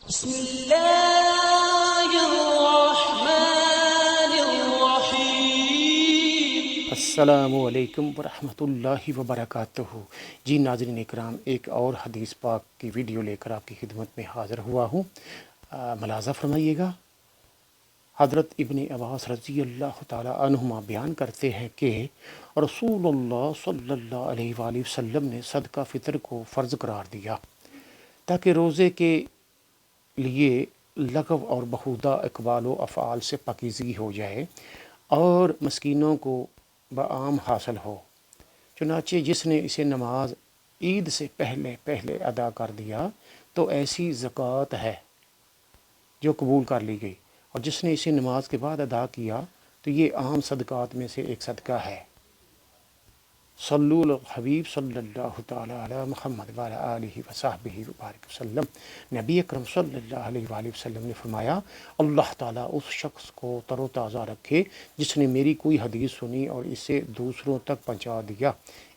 بسم اللہ الرحمن الرحیم۔ السلام علیکم ورحمۃ اللہ وبرکاتہ۔ جی ناظرین اکرام، ایک اور حدیث پاک کی ویڈیو لے کر آپ کی خدمت میں حاضر ہوا ہوں۔ ملاحظہ فرمائیے گا، حضرت ابن عباس رضی اللہ تعالی عنہما بیان کرتے ہیں کہ رسول اللہ صلی اللہ علیہ وآلہ وسلم نے صدقہ فطر کو فرض قرار دیا تاکہ روزے کے لیے لغو اور بہودہ اقوال و افعال سے پاکیزگی ہو جائے اور مسکینوں کو بعام حاصل ہو۔ چنانچہ جس نے اسے نماز عید سے پہلے ادا کر دیا تو ایسی زکوٰۃ ہے جو قبول کر لی گئی، اور جس نے اسے نماز کے بعد ادا کیا تو یہ عام صدقات میں سے ایک صدقہ ہے۔ صلو علی الحبیب صلی اللہ تعالی علی محمد وعلی آلہ وصحبہ وبارک وسلم۔ نبی اکرم صلی اللہ علیہ وآلہ وسلم نے فرمایا، اللہ تعالیٰ اس شخص کو تر و تازہ رکھے جس نے میری کوئی حدیث سنی اور اسے دوسروں تک پہنچا دیا،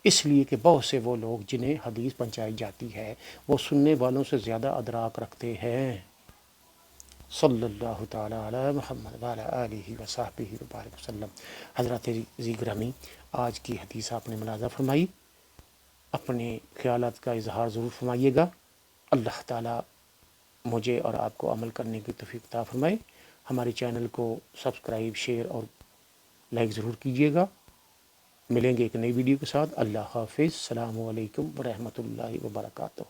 اس لیے کہ بہت سے وہ لوگ جنہیں حدیث پہنچائی جاتی ہے وہ سننے والوں سے زیادہ ادراک رکھتے ہیں۔ صلی اللہ تعالیٰ علی محمد وعلی آلہ وصحبہ وبارک وسلم۔ حضرات عزیز گرامی، آج کی حدیث آپ نے ملاحظہ فرمائی، اپنے خیالات کا اظہار ضرور فرمائیے گا۔ اللہ تعالیٰ مجھے اور آپ کو عمل کرنے کی توفیق عطا فرمائے۔ ہمارے چینل کو سبسکرائب، شیئر اور لائک ضرور کیجیے گا۔ ملیں گے ایک نئی ویڈیو کے ساتھ۔ اللہ حافظ۔ السلام علیکم ورحمۃ اللہ وبرکاتہ۔